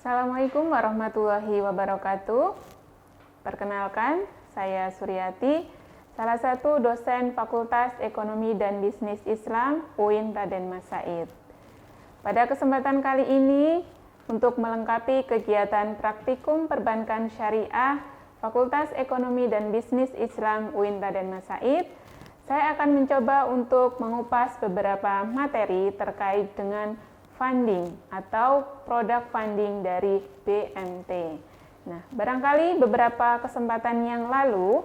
Assalamualaikum warahmatullahi wabarakatuh. Perkenalkan, saya Suryati, salah satu dosen Fakultas Ekonomi dan Bisnis Islam UIN Raden Mas Said. Pada kesempatan kali ini, untuk melengkapi kegiatan praktikum perbankan syariah Fakultas Ekonomi dan Bisnis Islam UIN Raden Mas Said, saya akan mencoba untuk mengupas beberapa materi terkait dengan funding atau produk funding dari BMT. Nah, barangkali beberapa kesempatan yang lalu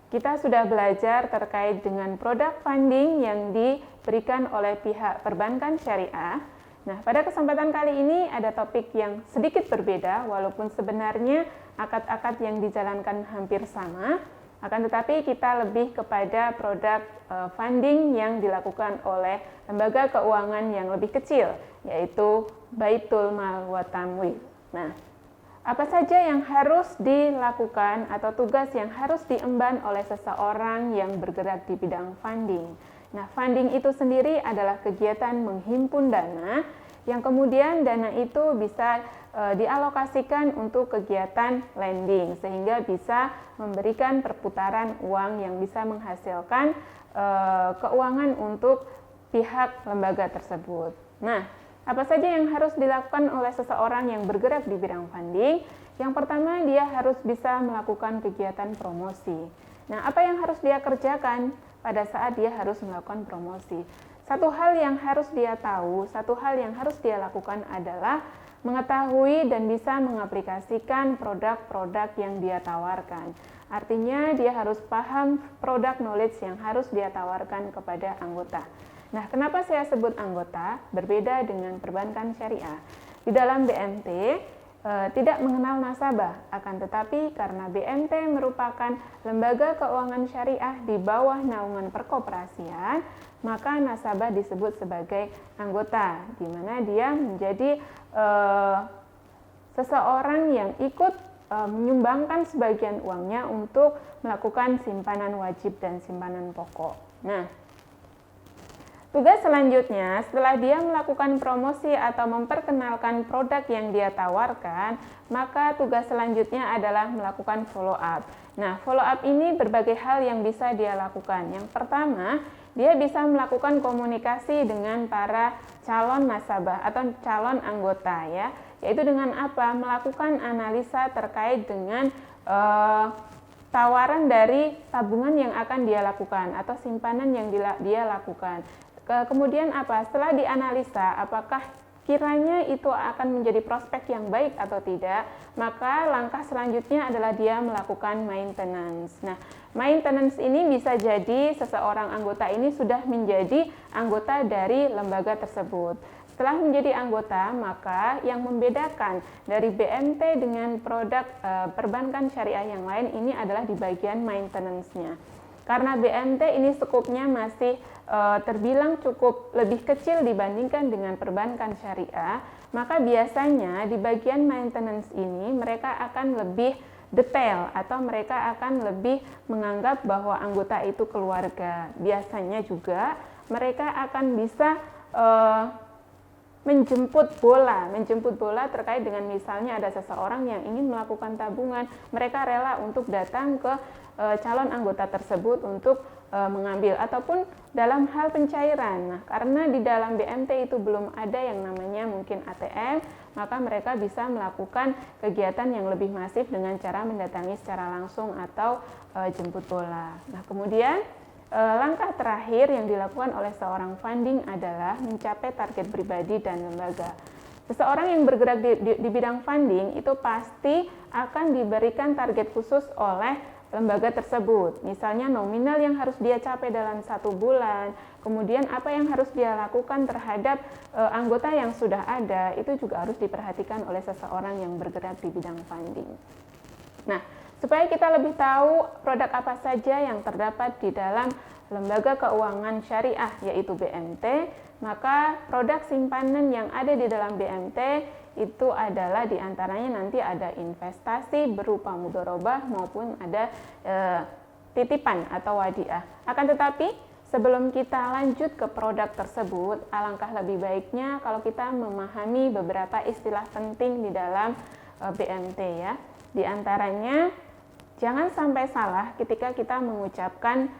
kita sudah belajar terkait dengan produk funding yang diberikan oleh pihak perbankan syariah. Nah, pada kesempatan kali ini ada topik yang sedikit berbeda, walaupun sebenarnya akad-akad yang dijalankan hampir sama. Akan tetapi kita lebih kepada produk funding yang dilakukan oleh lembaga keuangan yang lebih kecil, yaitu Baitul Mal wa Tamwil. Nah, apa saja yang harus dilakukan atau tugas yang harus diemban oleh seseorang yang bergerak di bidang funding? Nah, funding itu sendiri adalah kegiatan menghimpun dana yang kemudian dana itu bisa dialokasikan untuk kegiatan lending sehingga bisa memberikan perputaran uang yang bisa menghasilkan keuangan untuk pihak lembaga tersebut. Nah, apa saja yang harus dilakukan oleh seseorang yang bergerak di bidang funding? Yang pertama, dia harus bisa melakukan kegiatan promosi. Nah, apa yang harus dia kerjakan pada saat dia harus melakukan promosi? Satu hal yang harus dia tahu, satu hal yang harus dia lakukan adalah mengetahui dan bisa mengaplikasikan produk-produk yang dia tawarkan. Artinya dia harus paham produk knowledge yang harus dia tawarkan kepada anggota. Nah, kenapa saya sebut anggota? Berbeda dengan perbankan syariah. Di dalam BMT tidak mengenal nasabah, akan tetapi karena BMT merupakan lembaga keuangan syariah di bawah naungan perkoperasian, maka nasabah disebut sebagai anggota, di mana dia menjadi seseorang yang ikut menyumbangkan sebagian uangnya untuk melakukan simpanan wajib dan simpanan pokok. Nah, tugas selanjutnya, setelah dia melakukan promosi atau memperkenalkan produk yang dia tawarkan, maka tugas selanjutnya adalah melakukan follow up. Nah, follow up ini berbagai hal yang bisa dia lakukan. Yang pertama, dia bisa melakukan komunikasi dengan para calon nasabah atau calon anggota, ya, yaitu dengan apa? Melakukan analisa terkait dengan tawaran dari tabungan yang akan dia lakukan atau simpanan yang dia lakukan. Kemudian apa? Setelah dianalisa apakah kiranya itu akan menjadi prospek yang baik atau tidak, maka langkah selanjutnya adalah dia melakukan maintenance. Nah, maintenance ini bisa jadi seseorang anggota ini sudah menjadi anggota dari lembaga tersebut. Setelah menjadi anggota, maka yang membedakan dari BMT dengan produk perbankan syariah yang lain ini adalah di bagian maintenance-nya. Karena BMT ini skupnya masih terbilang cukup lebih kecil dibandingkan dengan perbankan syariah, maka biasanya di bagian maintenance ini mereka akan lebih detail atau mereka akan lebih menganggap bahwa anggota itu keluarga. Biasanya juga mereka akan bisa menjemput bola terkait dengan misalnya ada seseorang yang ingin melakukan tabungan, mereka rela untuk datang ke calon anggota tersebut untuk mengambil, ataupun dalam hal pencairan. Nah, karena di dalam BMT itu belum ada yang namanya mungkin ATM, maka mereka bisa melakukan kegiatan yang lebih masif dengan cara mendatangi secara langsung atau jemput bola. Nah, kemudian langkah terakhir yang dilakukan oleh seorang funding adalah mencapai target pribadi dan lembaga. Seseorang yang bergerak di bidang funding itu pasti akan diberikan target khusus oleh lembaga tersebut. Misalnya nominal yang harus dia capai dalam 1 bulan, kemudian apa yang harus dia lakukan terhadap anggota yang sudah ada, itu juga harus diperhatikan oleh seseorang yang bergerak di bidang funding. Nah, supaya kita lebih tahu produk apa saja yang terdapat di dalam lembaga keuangan syariah yaitu BMT, maka produk simpanan yang ada di dalam BMT itu adalah diantaranya nanti ada investasi berupa mudharabah maupun ada titipan atau wadiah. Akan tetapi Sebelum kita lanjut ke produk tersebut, alangkah lebih baiknya kalau kita memahami beberapa istilah penting di dalam BMT ya. Di antaranya, jangan sampai salah ketika kita mengucapkan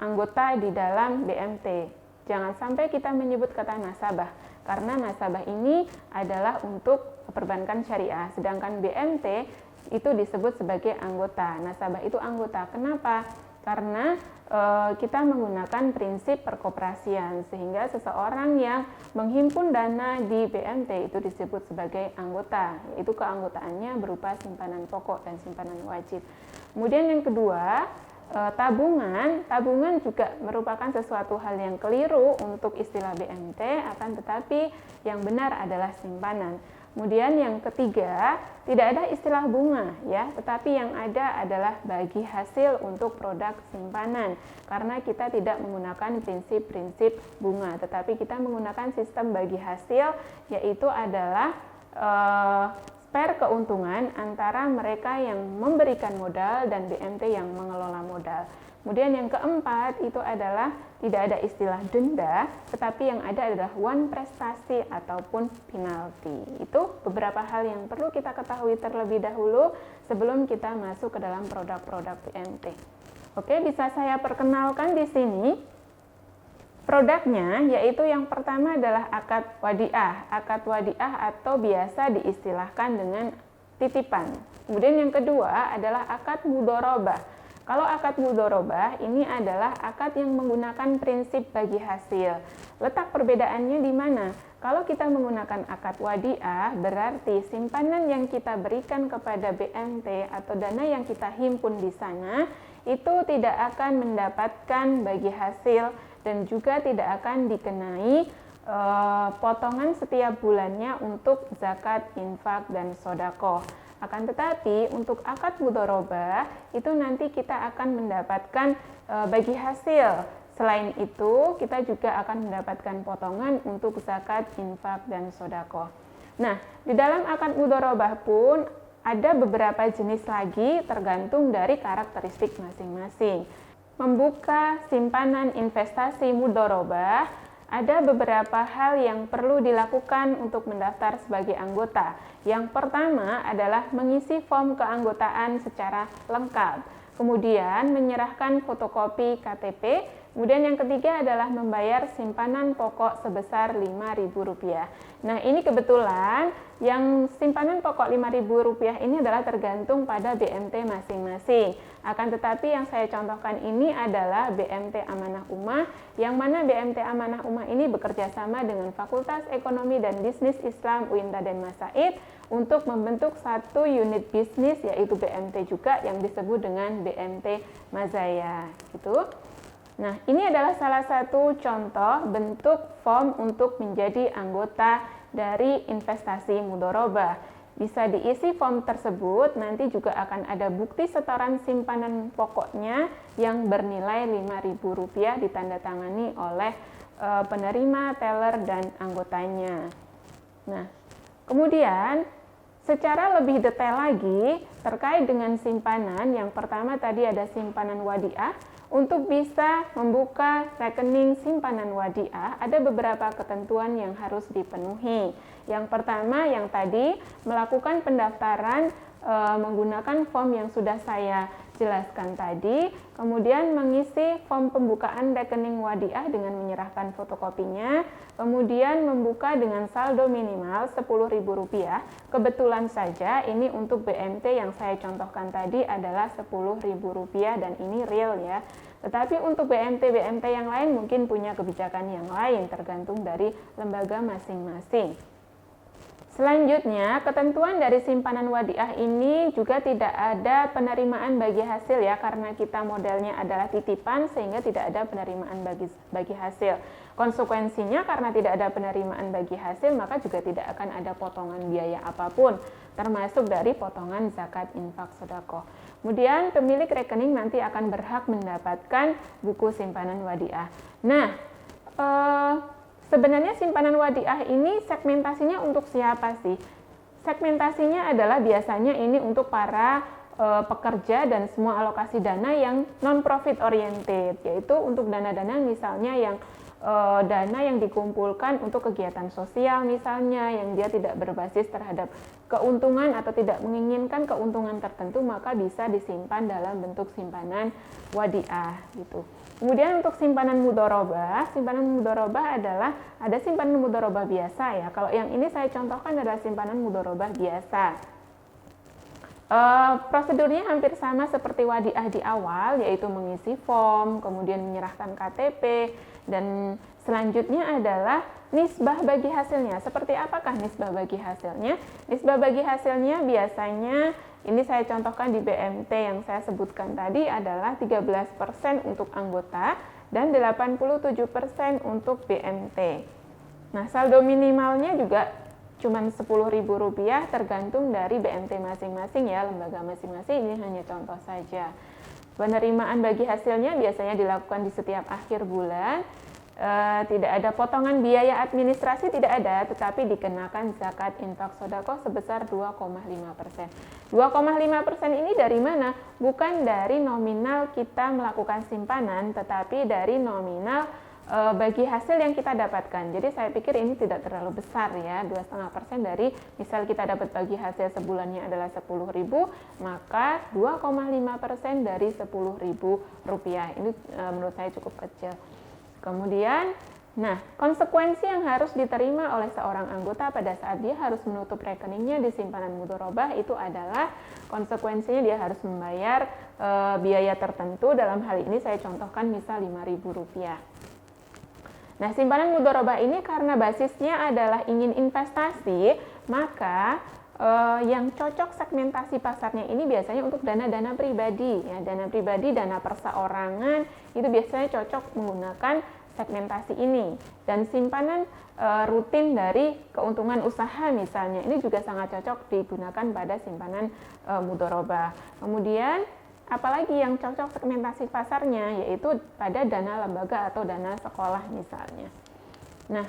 anggota di dalam BMT. Jangan sampai kita menyebut kata nasabah, karena nasabah ini adalah untuk perbankan syariah, sedangkan BMT itu disebut sebagai anggota. Nasabah itu anggota. Kenapa? Karena kita menggunakan prinsip perkoperasian, sehingga seseorang yang menghimpun dana di BMT itu disebut sebagai anggota, yaitu keanggotaannya berupa simpanan pokok dan simpanan wajib. Kemudian yang kedua, tabungan juga merupakan sesuatu hal yang keliru untuk istilah BMT, akan tetapi yang benar adalah simpanan. Kemudian yang ketiga, tidak ada istilah bunga ya, tetapi yang ada adalah bagi hasil untuk produk simpanan. Karena kita tidak menggunakan prinsip-prinsip bunga, tetapi kita menggunakan sistem bagi hasil, yaitu adalah spare keuntungan antara mereka yang memberikan modal dan BMT yang mengelola modal. Kemudian yang keempat itu adalah tidak ada istilah denda, tetapi yang ada adalah uang prestasi ataupun penalti. Itu beberapa hal yang perlu kita ketahui terlebih dahulu sebelum kita masuk ke dalam produk-produk BMT. Oke, bisa saya perkenalkan di sini produknya, yaitu yang pertama adalah akad wadiah. Akad wadiah atau biasa diistilahkan dengan titipan. Kemudian yang kedua adalah akad mudharabah. Kalau akad mudharabah ini adalah akad yang menggunakan prinsip bagi hasil. Letak perbedaannya di mana? Kalau kita menggunakan akad wadiah, berarti simpanan yang kita berikan kepada BMT atau dana yang kita himpun di sana itu tidak akan mendapatkan bagi hasil dan juga tidak akan dikenai potongan setiap bulannya untuk zakat, infak, dan sodaqoh. Akan tetapi untuk akad mudharabah itu nanti kita akan mendapatkan bagi hasil. Selain itu kita juga akan mendapatkan potongan untuk zakat, infak, dan sodaqoh. Nah, di dalam akad mudharabah pun ada beberapa jenis lagi tergantung dari karakteristik masing-masing. Membuka simpanan investasi mudharabah, ada beberapa hal yang perlu dilakukan untuk mendaftar sebagai anggota. Yang pertama adalah mengisi form keanggotaan secara lengkap, kemudian menyerahkan fotokopi KTP, kemudian yang ketiga adalah membayar simpanan pokok sebesar Rp5.000. Nah, ini kebetulan yang simpanan pokok Rp5.000 ini adalah tergantung pada BMT masing-masing. Akan tetapi yang saya contohkan ini adalah BMT Amanah Ummah, yang mana BMT Amanah Ummah ini bekerja sama dengan Fakultas Ekonomi dan Bisnis Islam UIN Raden Masaid untuk membentuk satu unit bisnis, yaitu BMT juga yang disebut dengan BMT Mazaya. Gitu. Nah, ini adalah salah satu contoh bentuk form untuk menjadi anggota dari investasi mudharabah. Bisa diisi form tersebut, nanti juga akan ada bukti setoran simpanan pokoknya yang bernilai Rp5.000 ditandatangani oleh penerima, teller, dan anggotanya. Nah, kemudian secara lebih detail lagi terkait dengan simpanan, yang pertama tadi ada simpanan wadiah. Untuk bisa membuka rekening simpanan wadiah, ada beberapa ketentuan yang harus dipenuhi. Yang pertama, yang tadi melakukan pendaftaran menggunakan form yang sudah saya jelaskan tadi, kemudian mengisi form pembukaan rekening wadiah dengan menyerahkan fotokopinya, kemudian membuka dengan saldo minimal Rp10.000. Kebetulan saja ini untuk BMT yang saya contohkan tadi adalah Rp10.000 dan ini real ya. Tetapi untuk BMT yang lain mungkin punya kebijakan yang lain tergantung dari lembaga masing-masing. Selanjutnya, ketentuan dari simpanan wadiah ini juga tidak ada penerimaan bagi hasil ya, karena kita modelnya adalah titipan sehingga tidak ada penerimaan bagi hasil. Konsekuensinya karena tidak ada penerimaan bagi hasil, maka juga tidak akan ada potongan biaya apapun, termasuk dari potongan zakat, infak, sedekah. Kemudian pemilik rekening nanti akan berhak mendapatkan buku simpanan wadiah. Nah, sebenarnya simpanan wadiah ini segmentasinya untuk siapa sih? Segmentasinya adalah biasanya ini untuk para pekerja dan semua alokasi dana yang non-profit oriented, yaitu untuk dana-dana misalnya yang dana yang dikumpulkan untuk kegiatan sosial misalnya, yang dia tidak berbasis terhadap keuntungan atau tidak menginginkan keuntungan tertentu, maka bisa disimpan dalam bentuk simpanan wadiah gitu. Kemudian untuk simpanan mudharabah adalah ada simpanan mudharabah biasa ya. Kalau yang ini saya contohkan adalah simpanan mudharabah biasa. Prosedurnya hampir sama seperti wadiah di awal, yaitu mengisi form, kemudian menyerahkan KTP, dan selanjutnya adalah nisbah bagi hasilnya. Seperti apakah nisbah bagi hasilnya? Nisbah bagi hasilnya biasanya, ini saya contohkan di BMT yang saya sebutkan tadi, adalah 13% untuk anggota dan 87% untuk BMT. Nah, saldo minimalnya juga cuma Rp10.000 tergantung dari BMT masing-masing ya, lembaga masing-masing, ini hanya contoh saja. Penerimaan bagi hasilnya biasanya dilakukan di setiap akhir bulan. Tidak ada potongan biaya administrasi, tidak ada, tetapi dikenakan zakat infak sedekah sebesar 2,5%. 2,5% ini dari mana? Bukan dari nominal kita melakukan simpanan, tetapi dari nominal bagi hasil yang kita dapatkan. Jadi saya pikir ini tidak terlalu besar ya, 2,5% dari misal kita dapat bagi hasil sebulannya adalah Rp10.000, maka 2,5% dari Rp10.000. Ini menurut saya cukup kecil. Kemudian, nah, konsekuensi yang harus diterima oleh seorang anggota pada saat dia harus menutup rekeningnya di simpanan mudharabah itu adalah konsekuensinya dia harus membayar biaya tertentu. Dalam hal ini saya contohkan misal Rp5.000. Nah, simpanan mudharabah ini karena basisnya adalah ingin investasi, maka yang cocok segmentasi pasarnya ini biasanya untuk dana-dana pribadi ya, dana pribadi, dana perseorangan itu biasanya cocok menggunakan segmentasi ini. Dan simpanan rutin dari keuntungan usaha misalnya, ini juga sangat cocok digunakan pada simpanan mudharabah. Kemudian apalagi yang cocok segmentasi pasarnya, yaitu pada dana lembaga atau dana sekolah misalnya. Nah,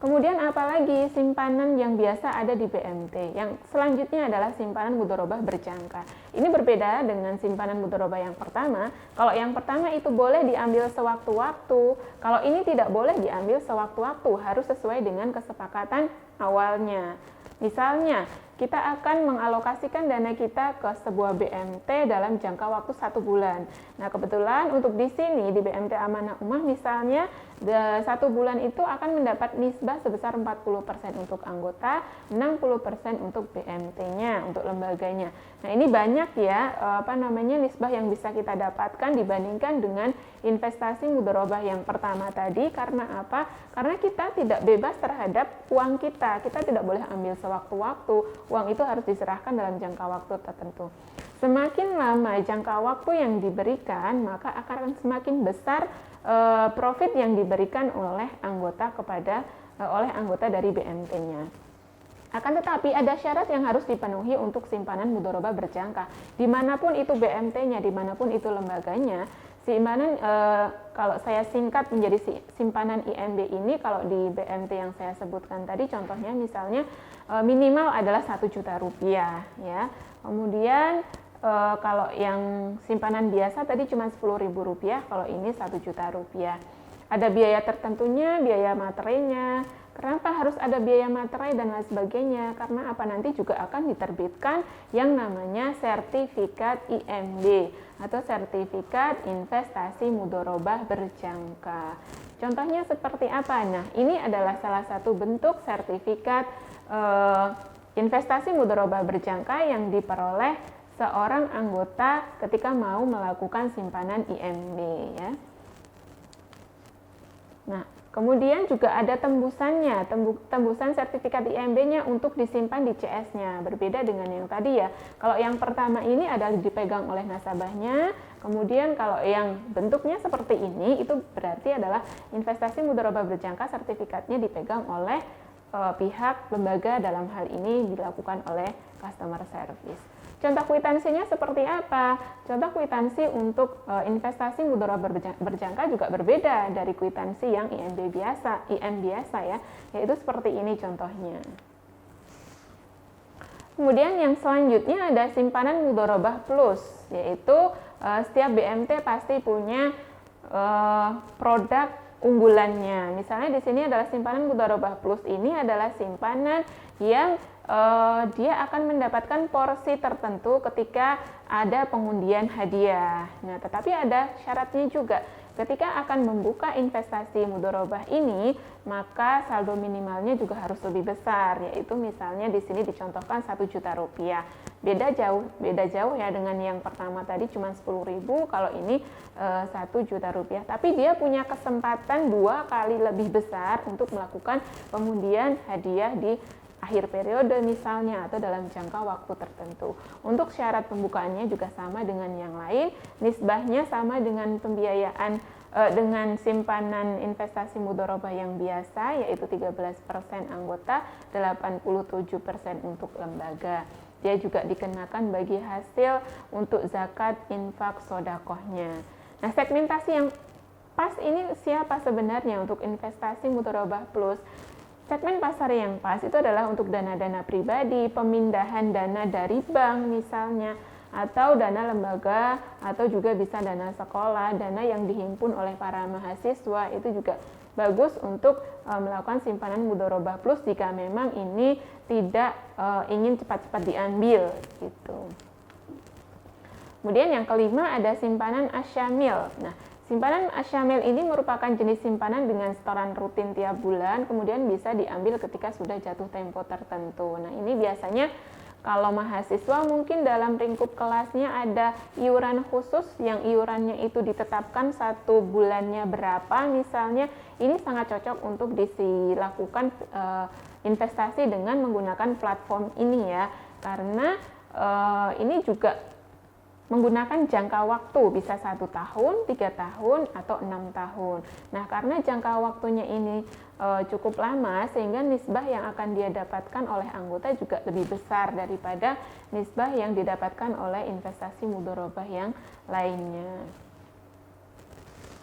kemudian apalagi simpanan yang biasa ada di BMT. Yang selanjutnya adalah simpanan mudharabah berjangka. Ini berbeda dengan simpanan mudharabah yang pertama. Kalau yang pertama itu boleh diambil sewaktu-waktu, kalau ini tidak boleh diambil sewaktu-waktu, harus sesuai dengan kesepakatan awalnya. Misalnya, kita akan mengalokasikan dana kita ke sebuah BMT dalam jangka waktu 1 bulan. Nah, kebetulan untuk di sini di BMT Amanah Ummah misalnya 1 bulan itu akan mendapat nisbah sebesar 40% untuk anggota, 60% untuk BMT-nya, untuk lembaganya. Nah, ini banyak ya nisbah yang bisa kita dapatkan dibandingkan dengan investasi mudharabah yang pertama tadi. Karena apa? Karena kita tidak bebas terhadap uang kita. Kita tidak boleh ambil sewaktu-waktu. Uang itu harus diserahkan dalam jangka waktu tertentu. Semakin lama jangka waktu yang diberikan, maka akan semakin besar profit yang diberikan oleh anggota dari BMT-nya. Akan tetapi ada syarat yang harus dipenuhi untuk simpanan mudharabah berjangka. Dimanapun itu BMT-nya, dimanapun itu lembaganya, simpanan kalau saya singkat menjadi simpanan IMB ini, kalau di BMT yang saya sebutkan tadi contohnya misalnya minimal adalah Rp1.000.000 ya. Kemudian kalau yang simpanan biasa tadi cuma Rp10.000, kalau ini Rp1.000.000. Ada biaya tertentunya, biaya materainya. Kenapa harus ada biaya materai dan lain sebagainya? Karena apa? Nanti juga akan diterbitkan yang namanya sertifikat IMB atau sertifikat investasi mudharabah berjangka. Contohnya seperti apa? Nah, ini adalah salah satu bentuk sertifikat investasi mudharabah berjangka yang diperoleh seorang anggota ketika mau melakukan simpanan IMB ya. Nah, kemudian juga ada tembusannya, tembusan sertifikat IMB-nya untuk disimpan di CS-nya. Berbeda dengan yang tadi ya. Kalau yang pertama ini adalah dipegang oleh nasabahnya, kemudian kalau yang bentuknya seperti ini, itu berarti adalah investasi mudharabah berjangka, sertifikatnya dipegang oleh pihak lembaga, dalam hal ini dilakukan oleh customer service. Contoh kwitansinya seperti apa? Contoh kwitansi untuk investasi mudharabah berjangka juga berbeda dari kwitansi yang IM biasa ya, yaitu seperti ini contohnya. Kemudian yang selanjutnya ada simpanan mudharabah plus, yaitu setiap BMT pasti punya produk unggulannya. Misalnya di sini adalah simpanan mudharabah plus, ini adalah simpanan yang dia akan mendapatkan porsi tertentu ketika ada pengundian hadiah. Nah, tetapi ada syaratnya juga. Ketika akan membuka investasi mudharabah ini, maka saldo minimalnya juga harus lebih besar, yaitu misalnya di sini dicontohkan 1 juta rupiah. Beda jauh ya dengan yang pertama tadi cuma 10.000, kalau ini 1 juta rupiah. Tapi dia punya kesempatan 2 kali lebih besar untuk melakukan pengundian hadiah di akhir periode misalnya atau dalam jangka waktu tertentu. Untuk syarat pembukaannya juga sama dengan yang lain, nisbahnya sama dengan pembiayaan dengan simpanan investasi mudharabah yang biasa, yaitu 13% anggota, 87% untuk lembaga. Dia juga dikenakan bagi hasil untuk zakat infak sodakohnya. Nah, segmentasi yang pas ini siapa sebenarnya untuk investasi mudharabah plus? Segmen pasar yang pas itu adalah untuk dana-dana pribadi, pemindahan dana dari bank misalnya, atau dana lembaga, atau juga bisa dana sekolah, dana yang dihimpun oleh para mahasiswa. Itu juga bagus untuk melakukan simpanan mudharabah plus jika memang ini tidak ingin cepat-cepat diambil gitu. Kemudian yang kelima ada simpanan asyamil. Nah, simpanan asyamil ini merupakan jenis simpanan dengan setoran rutin tiap bulan, kemudian bisa diambil ketika sudah jatuh tempo tertentu. Nah, ini biasanya kalau mahasiswa mungkin dalam lingkup kelasnya ada iuran khusus yang iurannya itu ditetapkan 1 bulannya berapa misalnya, ini sangat cocok untuk dilakukan investasi dengan menggunakan platform ini ya, karena ini juga menggunakan jangka waktu bisa 1 tahun, 3 tahun, atau 6 tahun. Nah, karena jangka waktunya ini cukup lama, sehingga nisbah yang akan dia dapatkan oleh anggota juga lebih besar daripada nisbah yang didapatkan oleh investasi mudharabah yang lainnya.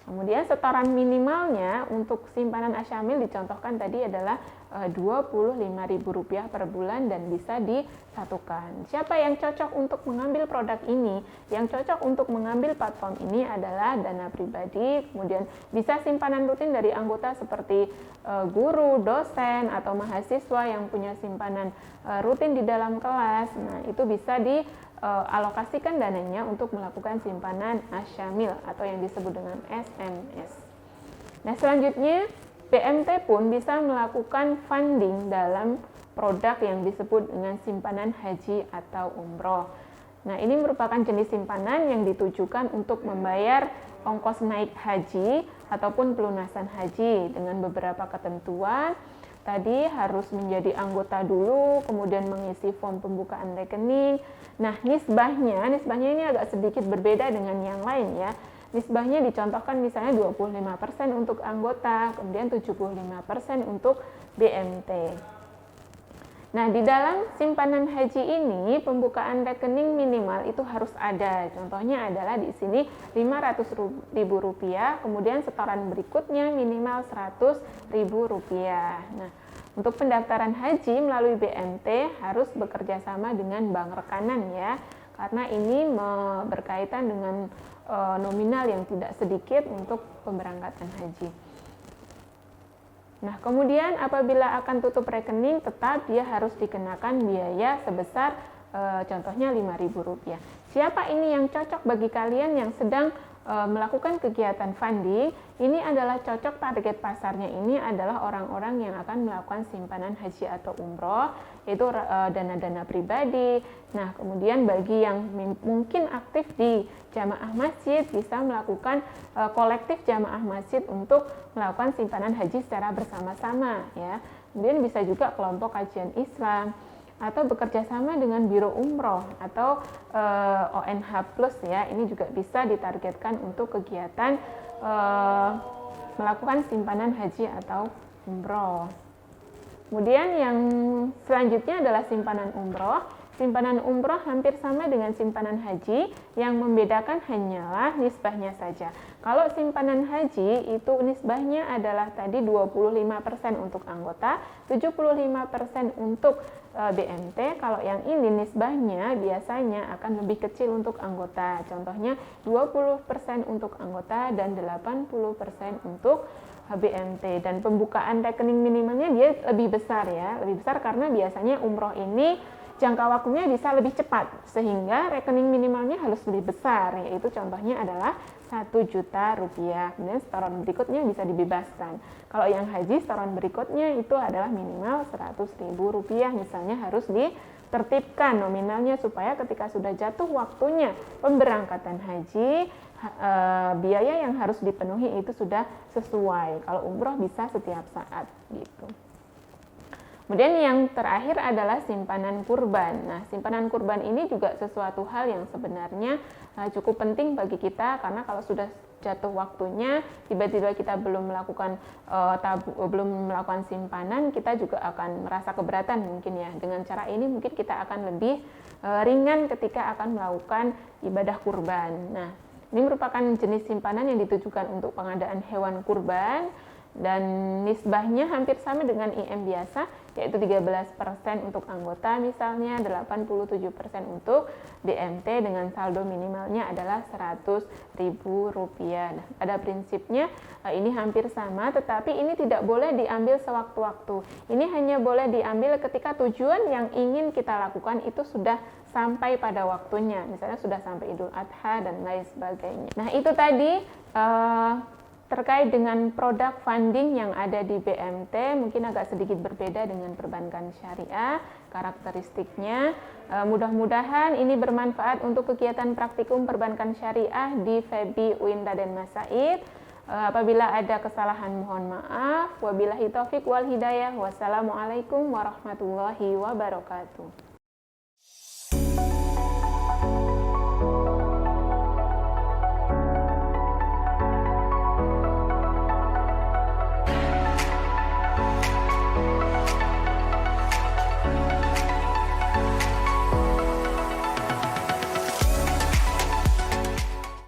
Kemudian setoran minimalnya untuk simpanan asyamil dicontohkan tadi adalah Rp25.000 per bulan dan bisa disatukan. Siapa yang cocok untuk mengambil produk ini? Yang cocok untuk mengambil platform ini adalah dana pribadi, kemudian bisa simpanan rutin dari anggota seperti guru, dosen, atau mahasiswa yang punya simpanan rutin di dalam kelas. Nah, itu bisa alokasikan dananya untuk melakukan simpanan asyamil atau yang disebut dengan SMS. Nah, selanjutnya BMT pun bisa melakukan funding dalam produk yang disebut dengan simpanan haji atau umroh. Nah, ini merupakan jenis simpanan yang ditujukan untuk membayar ongkos naik haji ataupun pelunasan haji dengan beberapa ketentuan. Tadi harus menjadi anggota dulu, kemudian mengisi form pembukaan rekening. Nah, nisbahnya ini agak sedikit berbeda dengan yang lain ya. Nisbahnya dicontohkan misalnya 25% untuk anggota, kemudian 75% untuk BMT. Nah, di dalam simpanan haji ini pembukaan rekening minimal itu harus ada. Contohnya adalah di sini Rp500.000, kemudian setoran berikutnya minimal Rp100.000. Nah, untuk pendaftaran haji melalui BMT harus bekerja sama dengan bank rekanan ya, karena ini berkaitan dengan nominal yang tidak sedikit untuk pemberangkatan haji. Nah, kemudian apabila akan tutup rekening, tetap dia harus dikenakan biaya sebesar contohnya Rp5.000. Siapa ini yang cocok bagi kalian yang sedang melakukan kegiatan funding? Ini adalah cocok target pasarnya ini adalah orang-orang yang akan melakukan simpanan haji atau umroh, yaitu dana-dana pribadi. Nah, kemudian bagi yang mungkin aktif di jamaah masjid bisa melakukan kolektif jamaah masjid untuk melakukan simpanan haji secara bersama-sama ya. Kemudian bisa juga kelompok kajian Islam atau bekerja sama dengan biro umroh atau ONH Plus ya. Ini juga bisa ditargetkan untuk kegiatan melakukan simpanan haji atau umroh. Kemudian yang selanjutnya adalah simpanan umroh. simpanan umroh hampir sama dengan simpanan haji, yang membedakan hanyalah nisbahnya saja. Kalau simpanan haji itu nisbahnya adalah tadi 25% untuk anggota, 75% untuk BMT. Kalau yang ini nisbahnya biasanya akan lebih kecil untuk anggota. Contohnya 20% untuk anggota dan 80% untuk BMT. Dan pembukaan rekening minimalnya dia lebih besar ya, lebih besar karena biasanya umroh ini jangka waktunya bisa lebih cepat sehingga rekening minimalnya harus lebih besar, yaitu contohnya adalah 1 juta rupiah. Kemudian setoran berikutnya bisa dibebaskan. Kalau yang haji setoran berikutnya itu adalah minimal 100.000 rupiah misalnya harus ditertibkan nominalnya supaya ketika sudah jatuh waktunya pemberangkatan haji biaya yang harus dipenuhi itu sudah sesuai. Kalau umroh bisa setiap saat gitu. Kemudian yang terakhir adalah simpanan kurban. Nah, simpanan kurban ini juga sesuatu hal yang sebenarnya cukup penting bagi kita, karena kalau sudah jatuh waktunya, tiba-tiba kita belum melakukan simpanan, kita juga akan merasa keberatan mungkin ya. Dengan cara ini mungkin kita akan lebih ringan ketika akan melakukan ibadah kurban. Nah, ini merupakan jenis simpanan yang ditujukan untuk pengadaan hewan kurban dan nisbahnya hampir sama dengan IM biasa, yaitu 13% untuk anggota misalnya, 87% untuk BMT dengan saldo minimalnya adalah 100.000 rupiah. Nah, pada prinsipnya ini hampir sama, tetapi ini tidak boleh diambil sewaktu-waktu. Ini hanya boleh diambil ketika tujuan yang ingin kita lakukan itu sudah sampai pada waktunya, misalnya sudah sampai Idul Adha dan lain sebagainya. Nah, itu tadi terkait dengan produk funding yang ada di BMT, mungkin agak sedikit berbeda dengan perbankan syariah karakteristiknya. Mudah-mudahan ini bermanfaat untuk kegiatan praktikum perbankan syariah di FEBI UIN Raden Masaid. Apabila ada kesalahan mohon maaf. Wabillahi taufik wal hidayah. Wassalamualaikum warahmatullahi wabarakatuh.